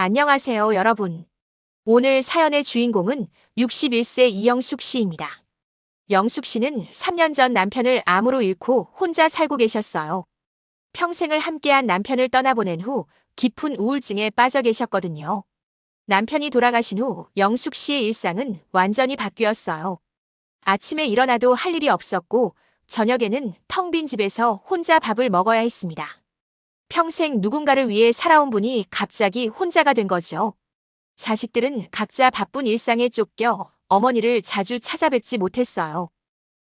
안녕하세요, 여러분. 오늘 사연의 주인공은 61세 이영숙 씨입니다. 영숙 씨는 3년 전 남편을 암으로 잃고 혼자 살고 계셨어요. 평생을 함께한 남편을 떠나보낸 후 깊은 우울증에 빠져 계셨거든요. 남편이 돌아가신 후 영숙 씨의 일상은 완전히 바뀌었어요. 아침에 일어나도 할 일이 없었고, 저녁에는 텅 빈 집에서 혼자 밥을 먹어야 했습니다. 평생 누군가를 위해 살아온 분이 갑자기 혼자가 된 거죠. 자식들은 각자 바쁜 일상에 쫓겨 어머니를 자주 찾아뵙지 못했어요.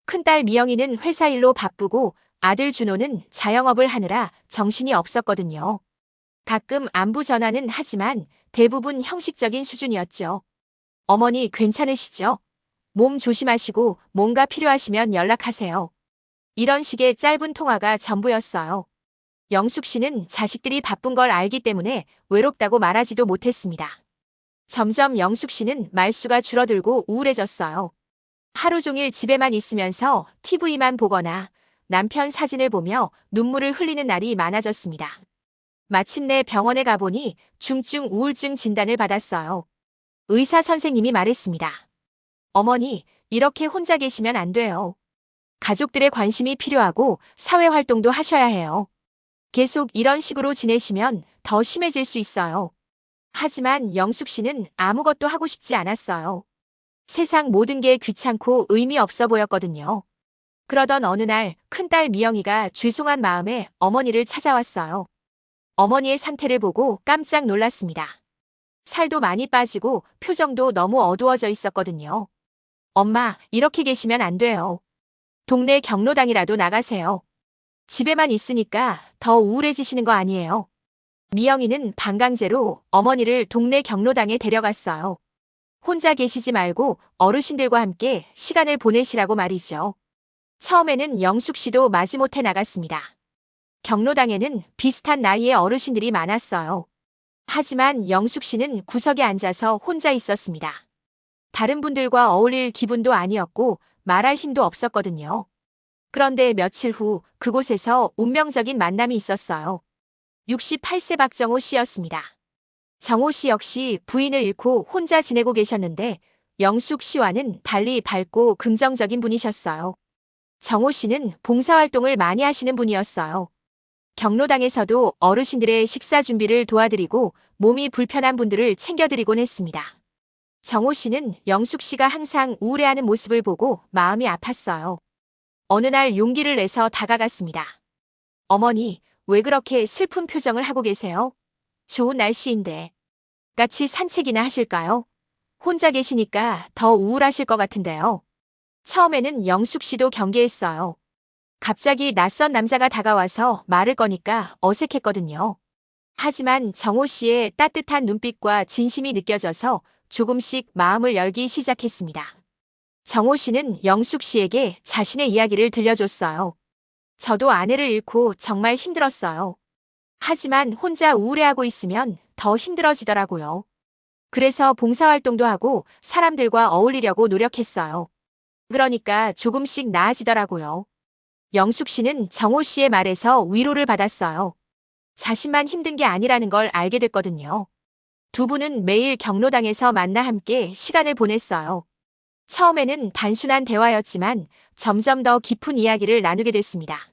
큰딸 미영이는 회사 일로 바쁘고 아들 준호는 자영업을 하느라 정신이 없었거든요. 가끔 안부 전화는 하지만 대부분 형식적인 수준이었죠. 어머니 괜찮으시죠? 몸 조심하시고 뭔가 필요하시면 연락하세요. 이런 식의 짧은 통화가 전부였어요. 영숙 씨는 자식들이 바쁜 걸 알기 때문에 외롭다고 말하지도 못했습니다. 점점 영숙 씨는 말수가 줄어들고 우울해졌어요. 하루 종일 집에만 있으면서 TV만 보거나 남편 사진을 보며 눈물을 흘리는 날이 많아졌습니다. 마침내 병원에 가보니 중증 우울증 진단을 받았어요. 의사 선생님이 말했습니다. 어머니, 이렇게 혼자 계시면 안 돼요. 가족들의 관심이 필요하고 사회 활동도 하셔야 해요. 계속 이런 식으로 지내시면 더 심해질 수 있어요. 하지만 영숙 씨는 아무것도 하고 싶지 않았어요. 세상 모든 게 귀찮고 의미 없어 보였거든요. 그러던 어느 날 큰딸 미영이가 죄송한 마음에 어머니를 찾아왔어요. 어머니의 상태를 보고 깜짝 놀랐습니다. 살도 많이 빠지고 표정도 너무 어두워져 있었거든요. 엄마, 이렇게 계시면 안 돼요. 동네 경로당이라도 나가세요. 집에만 있으니까 더 우울해지시는 거 아니에요? 미영이는 반강제로 어머니를 동네 경로당에 데려갔어요. 혼자 계시지 말고 어르신들과 함께 시간을 보내시라고 말이죠. 처음에는 영숙 씨도 마지못해 나갔습니다. 경로당에는 비슷한 나이의 어르신들이 많았어요. 하지만 영숙 씨는 구석에 앉아서 혼자 있었습니다. 다른 분들과 어울릴 기분도 아니었고 말할 힘도 없었거든요. 그런데 며칠 후 그곳에서 운명적인 만남이 있었어요. 68세 박정호 씨였습니다. 정호 씨 역시 부인을 잃고 혼자 지내고 계셨는데 영숙 씨와는 달리 밝고 긍정적인 분이셨어요. 정호 씨는 봉사활동을 많이 하시는 분이었어요. 경로당에서도 어르신들의 식사 준비를 도와드리고 몸이 불편한 분들을 챙겨드리곤 했습니다. 정호 씨는 영숙 씨가 항상 우울해하는 모습을 보고 마음이 아팠어요. 어느 날 용기를 내서 다가갔습니다. 어머니, 왜 그렇게 슬픈 표정을 하고 계세요? 좋은 날씨인데. 같이 산책이나 하실까요? 혼자 계시니까 더 우울하실 것 같은데요. 처음에는 영숙 씨도 경계했어요. 갑자기 낯선 남자가 다가와서 말을 거니까 어색했거든요. 하지만 정호 씨의 따뜻한 눈빛과 진심이 느껴져서 조금씩 마음을 열기 시작했습니다. 정호 씨는 영숙 씨에게 자신의 이야기를 들려줬어요. 저도 아내를 잃고 정말 힘들었어요. 하지만 혼자 우울해하고 있으면 더 힘들어지더라고요. 그래서 봉사활동도 하고 사람들과 어울리려고 노력했어요. 그러니까 조금씩 나아지더라고요. 영숙 씨는 정호 씨의 말에서 위로를 받았어요. 자신만 힘든 게 아니라는 걸 알게 됐거든요. 두 분은 매일 경로당에서 만나 함께 시간을 보냈어요. 처음에는 단순한 대화였지만 점점 더 깊은 이야기를 나누게 됐습니다.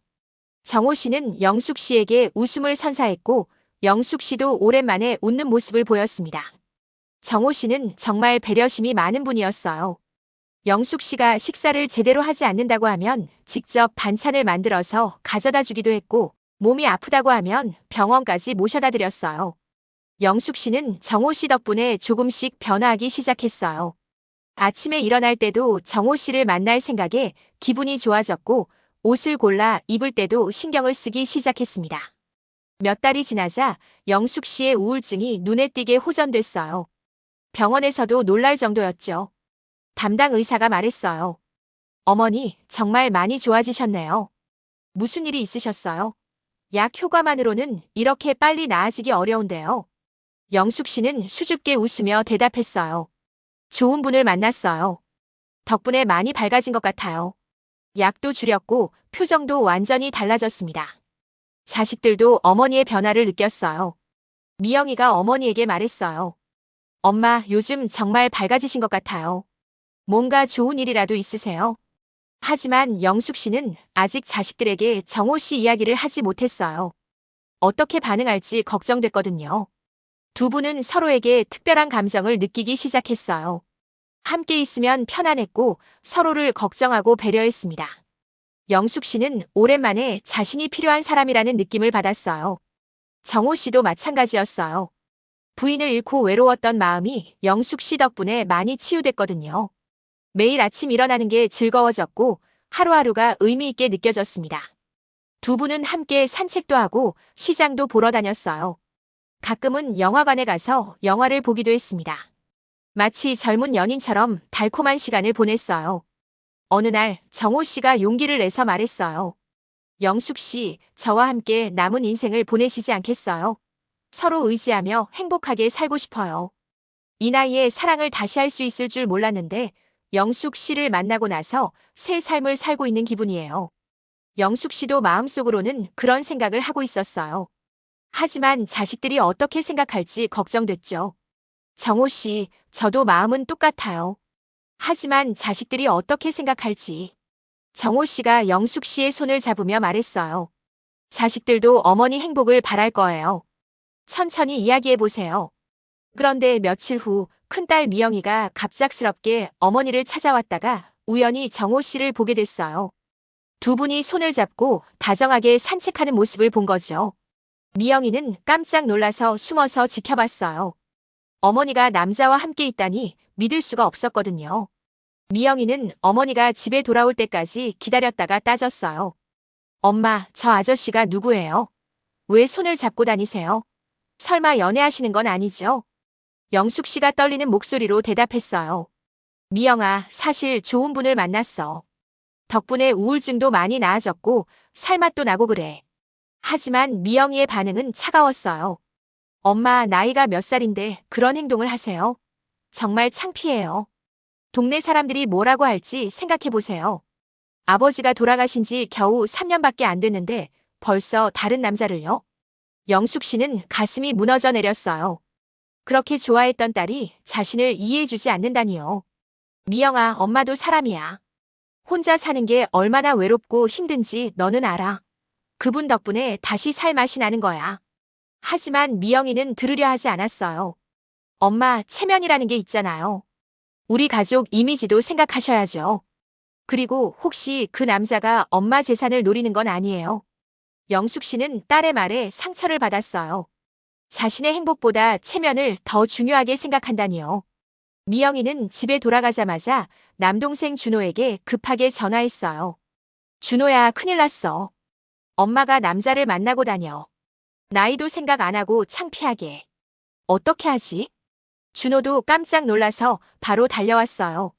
정호 씨는 영숙 씨에게 웃음을 선사했고 영숙 씨도 오랜만에 웃는 모습을 보였습니다. 정호 씨는 정말 배려심이 많은 분이었어요. 영숙 씨가 식사를 제대로 하지 않는다고 하면 직접 반찬을 만들어서 가져다 주기도 했고 몸이 아프다고 하면 병원까지 모셔다 드렸어요. 영숙 씨는 정호 씨 덕분에 조금씩 변화하기 시작했어요. 아침에 일어날 때도 정호 씨를 만날 생각에 기분이 좋아졌고 옷을 골라 입을 때도 신경을 쓰기 시작했습니다. 몇 달이 지나자 영숙 씨의 우울증이 눈에 띄게 호전됐어요. 병원에서도 놀랄 정도였죠. 담당 의사가 말했어요. 어머니, 정말 많이 좋아지셨네요. 무슨 일이 있으셨어요? 약 효과만으로는 이렇게 빨리 나아지기 어려운데요. 영숙 씨는 수줍게 웃으며 대답했어요. 좋은 분을 만났어요. 덕분에 많이 밝아진 것 같아요. 약도 줄였고 표정도 완전히 달라졌습니다. 자식들도 어머니의 변화를 느꼈어요. 미영이가 어머니에게 말했어요. 엄마, 요즘 정말 밝아지신 것 같아요. 뭔가 좋은 일이라도 있으세요? 하지만 영숙 씨는 아직 자식들에게 정호 씨 이야기를 하지 못했어요. 어떻게 반응할지 걱정됐거든요. 두 분은 서로에게 특별한 감정을 느끼기 시작했어요. 함께 있으면 편안했고 서로를 걱정하고 배려했습니다. 영숙 씨는 오랜만에 자신이 필요한 사람이라는 느낌을 받았어요. 정호 씨도 마찬가지였어요. 부인을 잃고 외로웠던 마음이 영숙 씨 덕분에 많이 치유됐거든요. 매일 아침 일어나는 게 즐거워졌고 하루하루가 의미 있게 느껴졌습니다. 두 분은 함께 산책도 하고 시장도 보러 다녔어요. 가끔은 영화관에 가서 영화를 보기도 했습니다. 마치 젊은 연인처럼 달콤한 시간을 보냈어요. 어느 날 정호 씨가 용기를 내서 말했어요. 영숙 씨, 저와 함께 남은 인생을 보내시지 않겠어요? 서로 의지하며 행복하게 살고 싶어요. 이 나이에 사랑을 다시 할 수 있을 줄 몰랐는데 영숙 씨를 만나고 나서 새 삶을 살고 있는 기분이에요. 영숙 씨도 마음속으로는 그런 생각을 하고 있었어요. 하지만 자식들이 어떻게 생각할지 걱정됐죠. 정호 씨, 저도 마음은 똑같아요. 하지만 자식들이 어떻게 생각할지. 정호 씨가 영숙 씨의 손을 잡으며 말했어요. 자식들도 어머니 행복을 바랄 거예요. 천천히 이야기해보세요. 그런데 며칠 후 큰딸 미영이가 갑작스럽게 어머니를 찾아왔다가 우연히 정호 씨를 보게 됐어요. 두 분이 손을 잡고 다정하게 산책하는 모습을 본 거죠. 미영이는 깜짝 놀라서 숨어서 지켜봤어요. 어머니가 남자와 함께 있다니 믿을 수가 없었거든요. 미영이는 어머니가 집에 돌아올 때까지 기다렸다가 따졌어요. 엄마, 저 아저씨가 누구예요? 왜 손을 잡고 다니세요? 설마 연애하시는 건 아니죠? 영숙 씨가 떨리는 목소리로 대답했어요. 미영아, 사실 좋은 분을 만났어. 덕분에 우울증도 많이 나아졌고 살맛도 나고 그래. 하지만 미영이의 반응은 차가웠어요. 엄마, 나이가 몇 살인데 그런 행동을 하세요? 정말 창피해요. 동네 사람들이 뭐라고 할지 생각해보세요. 아버지가 돌아가신 지 겨우 3년밖에 안 됐는데 벌써 다른 남자를요? 영숙 씨는 가슴이 무너져 내렸어요. 그렇게 좋아했던 딸이 자신을 이해해주지 않는다니요. 미영아, 엄마도 사람이야. 혼자 사는 게 얼마나 외롭고 힘든지 너는 알아. 그분 덕분에 다시 살 맛이 나는 거야. 하지만 미영이는 들으려 하지 않았어요. 엄마, 체면이라는 게 있잖아요. 우리 가족 이미지도 생각하셔야죠. 그리고 혹시 그 남자가 엄마 재산을 노리는 건 아니에요. 영숙 씨는 딸의 말에 상처를 받았어요. 자신의 행복보다 체면을 더 중요하게 생각한다니요. 미영이는 집에 돌아가자마자 남동생 준호에게 급하게 전화했어요. 준호야, 큰일 났어. 엄마가 남자를 만나고 다녀. 나이도 생각 안 하고 창피하게. 어떻게 하지? 준호도 깜짝 놀라서 바로 달려왔어요.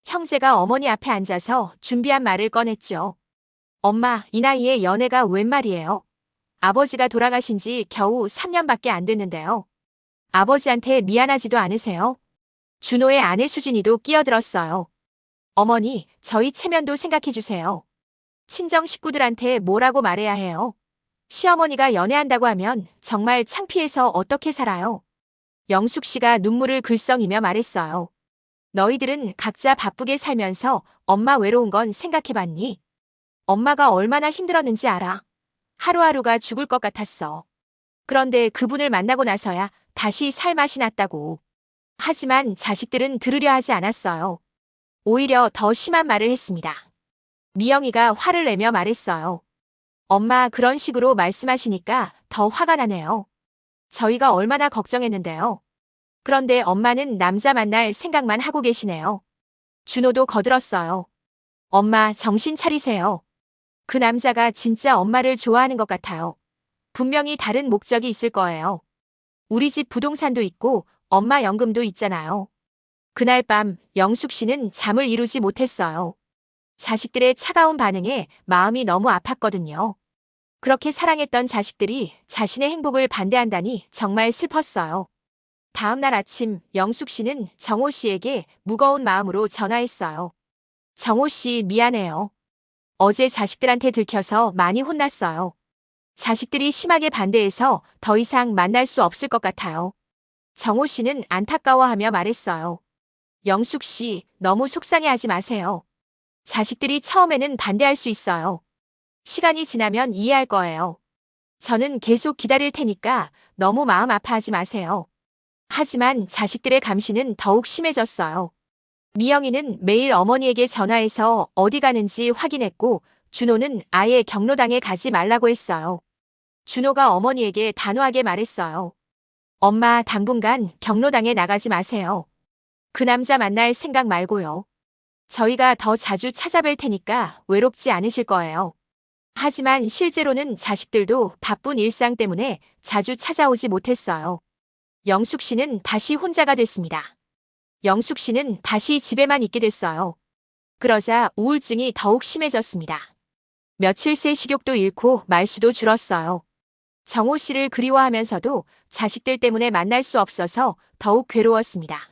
형제가 어머니 앞에 앉아서 준비한 말을 꺼냈죠. 엄마, 이 나이에 연애가 웬 말이에요? 아버지가 돌아가신 지 겨우 3년밖에 안 됐는데요. 아버지한테 미안하지도 않으세요? 준호의 아내 수진이도 끼어들었어요. 어머니, 저희 체면도 생각해주세요. 친정 식구들한테 뭐라고 말해야 해요? 시어머니가 연애한다고 하면 정말 창피해서 어떻게 살아요? 영숙 씨가 눈물을 글썽이며 말했어요. 너희들은 각자 바쁘게 살면서 엄마 외로운 건 생각해봤니? 엄마가 얼마나 힘들었는지 알아. 하루하루가 죽을 것 같았어. 그런데 그분을 만나고 나서야 다시 살 맛이 났다고. 하지만 자식들은 들으려 하지 않았어요. 오히려 더 심한 말을 했습니다. 미영이가 화를 내며 말했어요. 엄마, 그런 식으로 말씀하시니까 더 화가 나네요. 저희가 얼마나 걱정했는데요. 그런데 엄마는 남자 만날 생각만 하고 계시네요. 준호도 거들었어요. 엄마, 정신 차리세요. 그 남자가 진짜 엄마를 좋아하는 것 같아요. 분명히 다른 목적이 있을 거예요. 우리 집 부동산도 있고 엄마 연금도 있잖아요. 그날 밤 영숙 씨는 잠을 이루지 못했어요. 자식들의 차가운 반응에 마음이 너무 아팠거든요. 그렇게 사랑했던 자식들이 자신의 행복을 반대한다니 정말 슬펐어요. 다음 날 아침 영숙 씨는 정호 씨에게 무거운 마음으로 전화했어요. 정호 씨, 미안해요. 어제 자식들한테 들켜서 많이 혼났어요. 자식들이 심하게 반대해서 더 이상 만날 수 없을 것 같아요. 정호 씨는 안타까워하며 말했어요. 영숙 씨, 너무 속상해하지 마세요. 자식들이 처음에는 반대할 수 있어요. 시간이 지나면 이해할 거예요. 저는 계속 기다릴 테니까 너무 마음 아파하지 마세요. 하지만 자식들의 감시는 더욱 심해졌어요. 미영이는 매일 어머니에게 전화해서 어디 가는지 확인했고, 준호는 아예 경로당에 가지 말라고 했어요. 준호가 어머니에게 단호하게 말했어요. 엄마, 당분간 경로당에 나가지 마세요. 그 남자 만날 생각 말고요. 저희가 더 자주 찾아뵐 테니까 외롭지 않으실 거예요. 하지만 실제로는 자식들도 바쁜 일상 때문에 자주 찾아오지 못했어요. 영숙 씨는 다시 혼자가 됐습니다. 영숙 씨는 다시 집에만 있게 됐어요. 그러자 우울증이 더욱 심해졌습니다. 며칠 새 식욕도 잃고 말수도 줄었어요. 정호 씨를 그리워하면서도 자식들 때문에 만날 수 없어서 더욱 괴로웠습니다.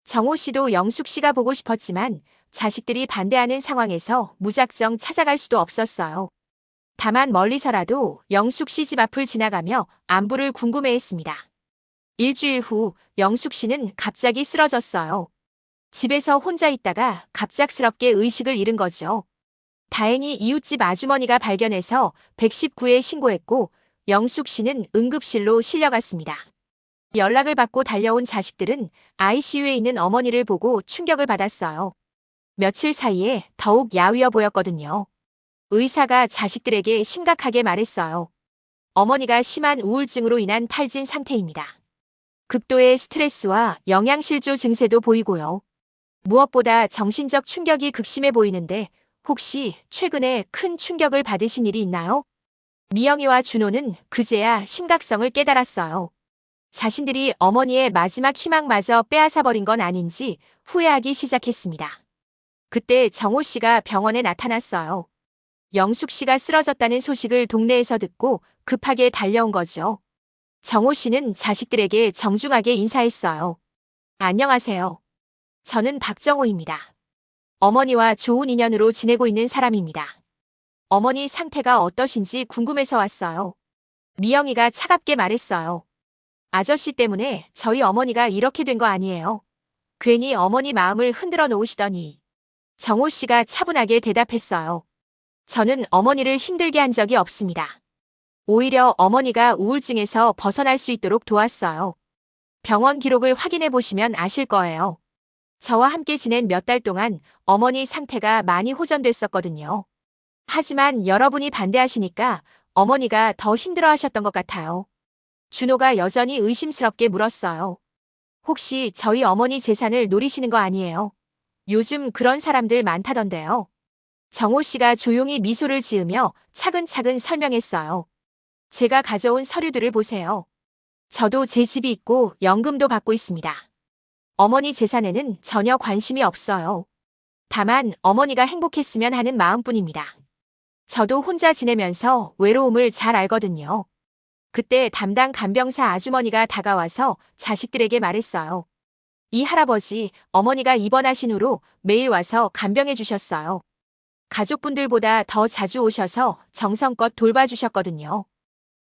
정호 씨도 영숙 씨가 보고 싶었지만 자식들이 반대하는 상황에서 무작정 찾아갈 수도 없었어요. 다만 멀리서라도 영숙 씨 집 앞을 지나가며 안부를 궁금해했습니다. 일주일 후 영숙 씨는 갑자기 쓰러졌어요. 집에서 혼자 있다가 갑작스럽게 의식을 잃은 거죠. 다행히 이웃집 아주머니가 발견해서 119에 신고했고 영숙 씨는 응급실로 실려갔습니다. 연락을 받고 달려온 자식들은 ICU에 있는 어머니를 보고 충격을 받았어요. 며칠 사이에 더욱 야위어 보였거든요. 의사가 자식들에게 심각하게 말했어요. 어머니가 심한 우울증으로 인한 탈진 상태입니다. 극도의 스트레스와 영양실조 증세도 보이고요. 무엇보다 정신적 충격이 극심해 보이는데 혹시 최근에 큰 충격을 받으신 일이 있나요? 미영이와 준호는 그제야 심각성을 깨달았어요. 자신들이 어머니의 마지막 희망마저 빼앗아버린 건 아닌지 후회하기 시작했습니다. 그때 정호 씨가 병원에 나타났어요. 영숙 씨가 쓰러졌다는 소식을 동네에서 듣고 급하게 달려온 거죠. 정호 씨는 자식들에게 정중하게 인사했어요. 안녕하세요. 저는 박정호입니다. 어머니와 좋은 인연으로 지내고 있는 사람입니다. 어머니 상태가 어떠신지 궁금해서 왔어요. 미영이가 차갑게 말했어요. 아저씨 때문에 저희 어머니가 이렇게 된 거 아니에요. 괜히 어머니 마음을 흔들어 놓으시더니. 정호 씨가 차분하게 대답했어요. 저는 어머니를 힘들게 한 적이 없습니다. 오히려 어머니가 우울증에서 벗어날 수 있도록 도왔어요. 병원 기록을 확인해 보시면 아실 거예요. 저와 함께 지낸 몇 달 동안 어머니 상태가 많이 호전됐었거든요. 하지만 여러분이 반대하시니까 어머니가 더 힘들어 하셨던 것 같아요. 준호가 여전히 의심스럽게 물었어요. 혹시 저희 어머니 재산을 노리시는 거 아니에요? 요즘 그런 사람들 많다던데요. 정호 씨가 조용히 미소를 지으며 차근차근 설명했어요. 제가 가져온 서류들을 보세요. 저도 제 집이 있고 연금도 받고 있습니다. 어머니 재산에는 전혀 관심이 없어요. 다만 어머니가 행복했으면 하는 마음뿐입니다. 저도 혼자 지내면서 외로움을 잘 알거든요. 그때 담당 간병사 아주머니가 다가와서 자식들에게 말했어요. 이 할아버지, 어머니가 입원하신 후로 매일 와서 간병해 주셨어요. 가족분들보다 더 자주 오셔서 정성껏 돌봐주셨거든요.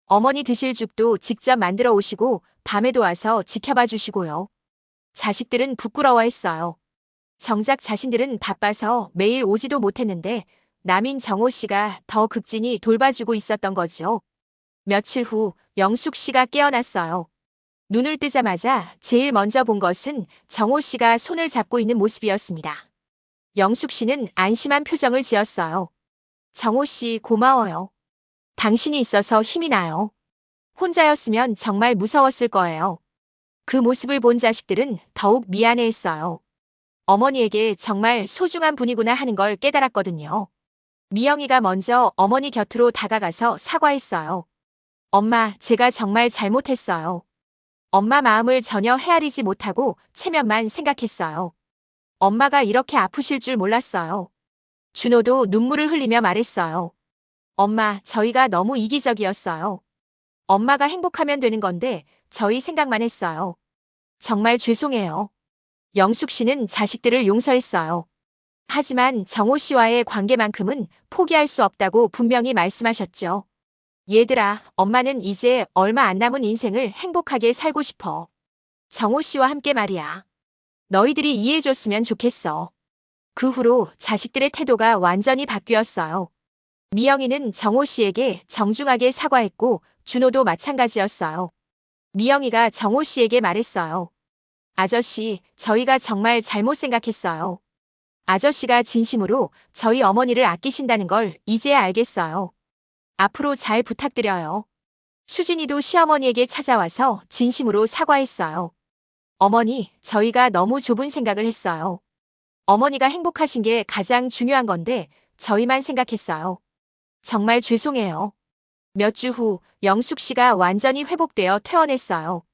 어머니 드실 죽도 직접 만들어 오시고 밤에도 와서 지켜봐 주시고요. 자식들은 부끄러워했어요. 정작 자신들은 바빠서 매일 오지도 못했는데 남인 정호 씨가 더 극진히 돌봐주고 있었던 거죠. 며칠 후 영숙 씨가 깨어났어요. 눈을 뜨자마자 제일 먼저 본 것은 정호 씨가 손을 잡고 있는 모습이었습니다. 영숙 씨는 안심한 표정을 지었어요. 정호 씨 고마워요. 당신이 있어서 힘이 나요. 혼자였으면 정말 무서웠을 거예요. 그 모습을 본 자식들은 더욱 미안해했어요. 어머니에게 정말 소중한 분이구나 하는 걸 깨달았거든요. 미영이가 먼저 어머니 곁으로 다가가서 사과했어요. 엄마, 제가 정말 잘못했어요. 엄마 마음을 전혀 헤아리지 못하고 체면만 생각했어요. 엄마가 이렇게 아프실 줄 몰랐어요. 준호도 눈물을 흘리며 말했어요. 엄마, 저희가 너무 이기적이었어요. 엄마가 행복하면 되는 건데 저희 생각만 했어요. 정말 죄송해요. 영숙 씨는 자식들을 용서했어요. 하지만 정호 씨와의 관계만큼은 포기할 수 없다고 분명히 말씀하셨죠. 얘들아, 엄마는 이제 얼마 안 남은 인생을 행복하게 살고 싶어. 정호 씨와 함께 말이야. 너희들이 이해해줬으면 좋겠어. 그 후로 자식들의 태도가 완전히 바뀌었어요. 미영이는 정호 씨에게 정중하게 사과했고 준호도 마찬가지였어요. 미영이가 정호 씨에게 말했어요. 아저씨, 저희가 정말 잘못 생각했어요. 아저씨가 진심으로 저희 어머니를 아끼신다는 걸 이제야 알겠어요. 앞으로 잘 부탁드려요. 수진이도 시어머니에게 찾아와서 진심으로 사과했어요. 어머니, 저희가 너무 좁은 생각을 했어요. 어머니가 행복하신 게 가장 중요한 건데 저희만 생각했어요. 정말 죄송해요. 몇 주 후 영숙 씨가 완전히 회복되어 퇴원했어요.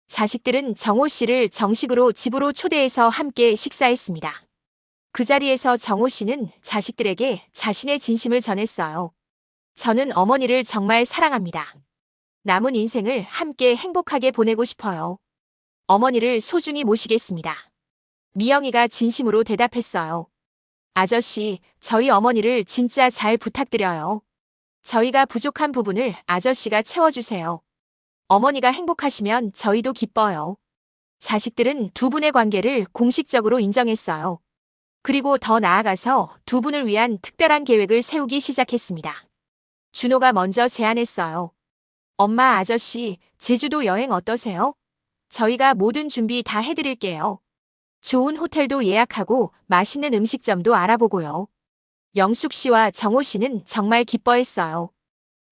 자식들은 정호 씨를 정식으로 집으로 초대해서 함께 식사했습니다. 그 자리에서 정호 씨는 자식들에게 자신의 진심을 전했어요. 저는 어머니를 정말 사랑합니다. 남은 인생을 함께 행복하게 보내고 싶어요. 어머니를 소중히 모시겠습니다. 미영이가 진심으로 대답했어요. 아저씨, 저희 어머니를 진짜 잘 부탁드려요. 저희가 부족한 부분을 아저씨가 채워주세요. 어머니가 행복하시면 저희도 기뻐요. 자식들은 두 분의 관계를 공식적으로 인정했어요. 그리고 더 나아가서 두 분을 위한 특별한 계획을 세우기 시작했습니다. 준호가 먼저 제안했어요. 엄마, 아저씨, 제주도 여행 어떠세요? 저희가 모든 준비 다 해드릴게요. 좋은 호텔도 예약하고 맛있는 음식점도 알아보고요. 영숙 씨와 정호 씨는 정말 기뻐했어요.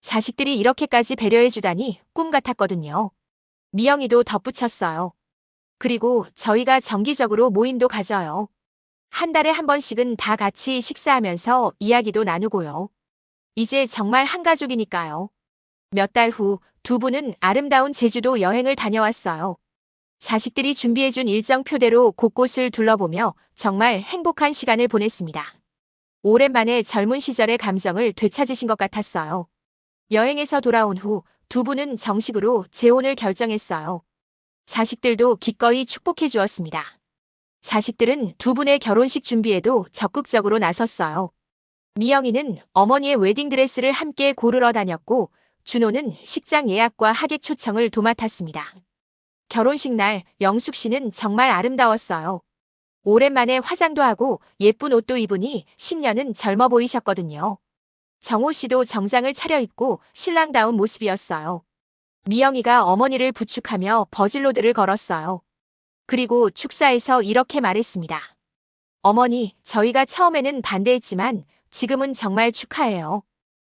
자식들이 이렇게까지 배려해주다니 꿈 같았거든요. 미영이도 덧붙였어요. 그리고 저희가 정기적으로 모임도 가져요. 한 달에 한 번씩은 다 같이 식사하면서 이야기도 나누고요. 이제 정말 한 가족이니까요. 몇 달 후 두 분은 아름다운 제주도 여행을 다녀왔어요. 자식들이 준비해준 일정표대로 곳곳을 둘러보며 정말 행복한 시간을 보냈습니다. 오랜만에 젊은 시절의 감정을 되찾으신 것 같았어요. 여행에서 돌아온 후 두 분은 정식으로 재혼을 결정했어요. 자식들도 기꺼이 축복해 주었습니다. 자식들은 두 분의 결혼식 준비에도 적극적으로 나섰어요. 미영이는 어머니의 웨딩드레스를 함께 고르러 다녔고 준호는 식장 예약과 하객 초청을 도맡았습니다. 결혼식 날 영숙 씨는 정말 아름다웠어요. 오랜만에 화장도 하고 예쁜 옷도 입으니 10년은 젊어 보이셨거든요. 정호 씨도 정장을 차려입고 신랑다운 모습이었어요. 미영이가 어머니를 부축하며 버질로드를 걸었어요. 그리고 축사에서 이렇게 말했습니다. 어머니, 저희가 처음에는 반대했지만 지금은 정말 축하해요.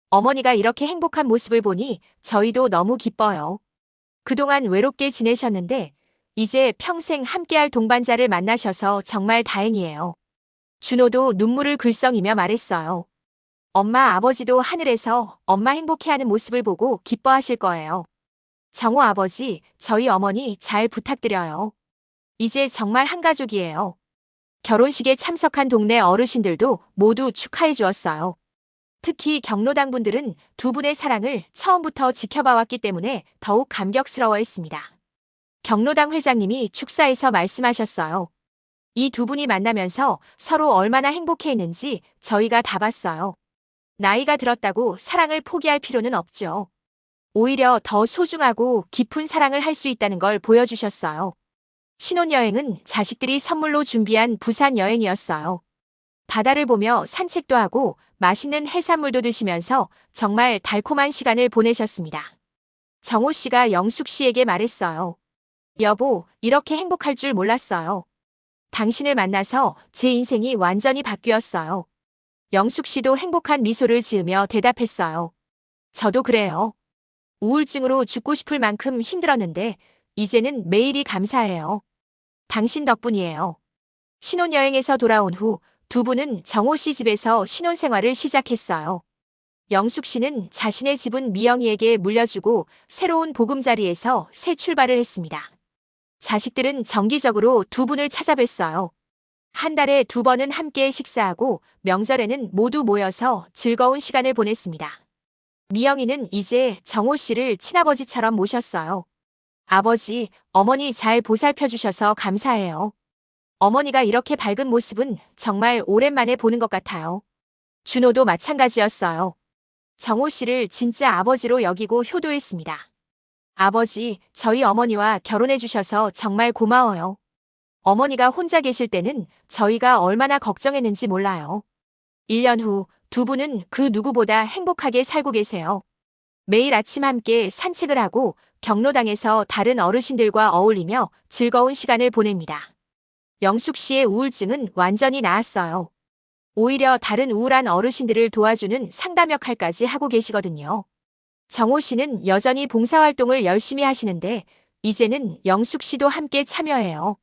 어머니가 이렇게 행복한 모습을 보니 저희도 너무 기뻐요. 그동안 외롭게 지내셨는데 이제 평생 함께할 동반자를 만나셔서 정말 다행이에요. 준호도 눈물을 글썽이며 말했어요. 엄마, 아버지도 하늘에서 엄마 행복해하는 모습을 보고 기뻐하실 거예요. 정호 아버지, 저희 어머니 잘 부탁드려요. 이제 정말 한 가족이에요. 결혼식에 참석한 동네 어르신들도 모두 축하해 주었어요. 특히 경로당 분들은 두 분의 사랑을 처음부터 지켜봐왔기 때문에 더욱 감격스러워했습니다. 경로당 회장님이 축사에서 말씀하셨어요. 이 두 분이 만나면서 서로 얼마나 행복해했는지 저희가 다 봤어요. 나이가 들었다고 사랑을 포기할 필요는 없죠. 오히려 더 소중하고 깊은 사랑을 할 수 있다는 걸 보여주셨어요. 신혼여행은 자식들이 선물로 준비한 부산 여행이었어요. 바다를 보며 산책도 하고 맛있는 해산물도 드시면서 정말 달콤한 시간을 보내셨습니다. 정호 씨가 영숙 씨에게 말했어요. 여보, 이렇게 행복할 줄 몰랐어요. 당신을 만나서 제 인생이 완전히 바뀌었어요. 영숙 씨도 행복한 미소를 지으며 대답했어요. 저도 그래요. 우울증으로 죽고 싶을 만큼 힘들었는데 이제는 매일이 감사해요. 당신 덕분이에요. 신혼여행에서 돌아온 후 두 분은 정호 씨 집에서 신혼생활을 시작했어요. 영숙 씨는 자신의 집은 미영이에게 물려주고 새로운 보금자리에서 새 출발을 했습니다. 자식들은 정기적으로 두 분을 찾아뵀어요. 한 달에 두 번은 함께 식사하고 명절에는 모두 모여서 즐거운 시간을 보냈습니다. 미영이는 이제 정호 씨를 친아버지처럼 모셨어요. 아버지, 어머니 잘 보살펴 주셔서 감사해요. 어머니가 이렇게 밝은 모습은 정말 오랜만에 보는 것 같아요. 준호도 마찬가지였어요. 정호 씨를 진짜 아버지로 여기고 효도했습니다. 아버지, 저희 어머니와 결혼해 주셔서 정말 고마워요. 어머니가 혼자 계실 때는 저희가 얼마나 걱정했는지 몰라요. 1년 후 두 분은 그 누구보다 행복하게 살고 계세요. 매일 아침 함께 산책을 하고 경로당에서 다른 어르신들과 어울리며 즐거운 시간을 보냅니다. 영숙 씨의 우울증은 완전히 나았어요. 오히려 다른 우울한 어르신들을 도와주는 상담 역할까지 하고 계시거든요. 정호 씨는 여전히 봉사활동을 열심히 하시는데 이제는 영숙 씨도 함께 참여해요.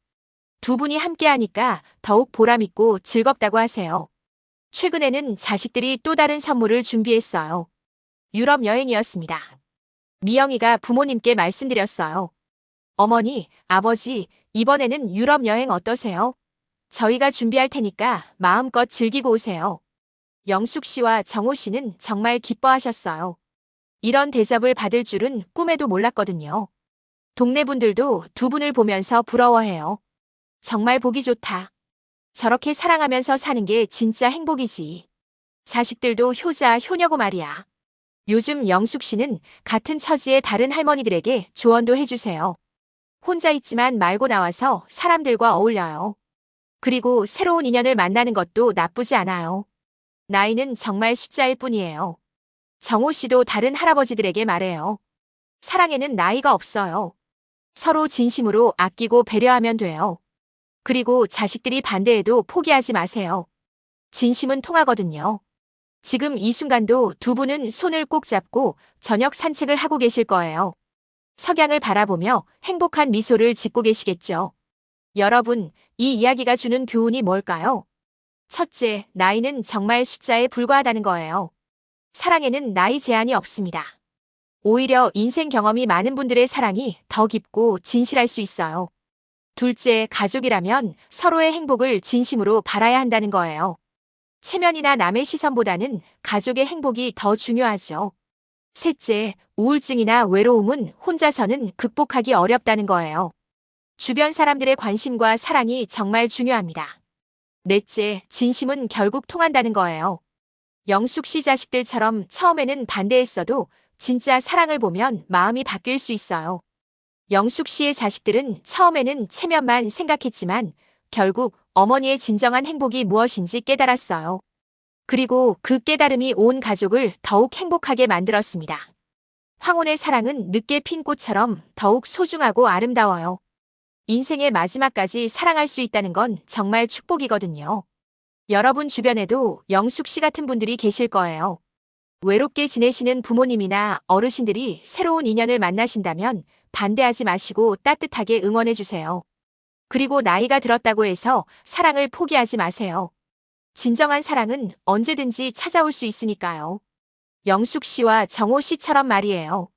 두 분이 함께 하니까 더욱 보람있고 즐겁다고 하세요. 최근에는 자식들이 또 다른 선물을 준비했어요. 유럽 여행이었습니다. 미영이가 부모님께 말씀드렸어요. 어머니, 아버지, 이번에는 유럽 여행 어떠세요? 저희가 준비할 테니까 마음껏 즐기고 오세요. 영숙 씨와 정호 씨는 정말 기뻐하셨어요. 이런 대접을 받을 줄은 꿈에도 몰랐거든요. 동네 분들도 두 분을 보면서 부러워해요. 정말 보기 좋다. 저렇게 사랑하면서 사는 게 진짜 행복이지. 자식들도 효자, 효녀고 말이야. 요즘 영숙 씨는 같은 처지의 다른 할머니들에게 조언도 해주세요. 혼자 있지만 말고 나와서 사람들과 어울려요. 그리고 새로운 인연을 만나는 것도 나쁘지 않아요. 나이는 정말 숫자일 뿐이에요. 정호 씨도 다른 할아버지들에게 말해요. 사랑에는 나이가 없어요. 서로 진심으로 아끼고 배려하면 돼요. 그리고 자식들이 반대해도 포기하지 마세요. 진심은 통하거든요. 지금 이 순간도 두 분은 손을 꼭 잡고 저녁 산책을 하고 계실 거예요. 석양을 바라보며 행복한 미소를 짓고 계시겠죠. 여러분, 이 이야기가 주는 교훈이 뭘까요? 첫째, 나이는 정말 숫자에 불과하다는 거예요. 사랑에는 나이 제한이 없습니다. 오히려 인생 경험이 많은 분들의 사랑이 더 깊고 진실할 수 있어요. 둘째, 가족이라면 서로의 행복을 진심으로 바라야 한다는 거예요. 체면이나 남의 시선보다는 가족의 행복이 더 중요하죠. 셋째, 우울증이나 외로움은 혼자서는 극복하기 어렵다는 거예요. 주변 사람들의 관심과 사랑이 정말 중요합니다. 넷째, 진심은 결국 통한다는 거예요. 영숙 씨 자식들처럼 처음에는 반대했어도 진짜 사랑을 보면 마음이 바뀔 수 있어요. 영숙 씨의 자식들은 처음에는 체면만 생각했지만 결국 어머니의 진정한 행복이 무엇인지 깨달았어요. 그리고 그 깨달음이 온 가족을 더욱 행복하게 만들었습니다. 황혼의 사랑은 늦게 핀 꽃처럼 더욱 소중하고 아름다워요. 인생의 마지막까지 사랑할 수 있다는 건 정말 축복이거든요. 여러분 주변에도 영숙 씨 같은 분들이 계실 거예요. 외롭게 지내시는 부모님이나 어르신들이 새로운 인연을 만나신다면 반대하지 마시고 따뜻하게 응원해 주세요. 그리고 나이가 들었다고 해서 사랑을 포기하지 마세요. 진정한 사랑은 언제든지 찾아올 수 있으니까요. 영숙 씨와 정호 씨처럼 말이에요.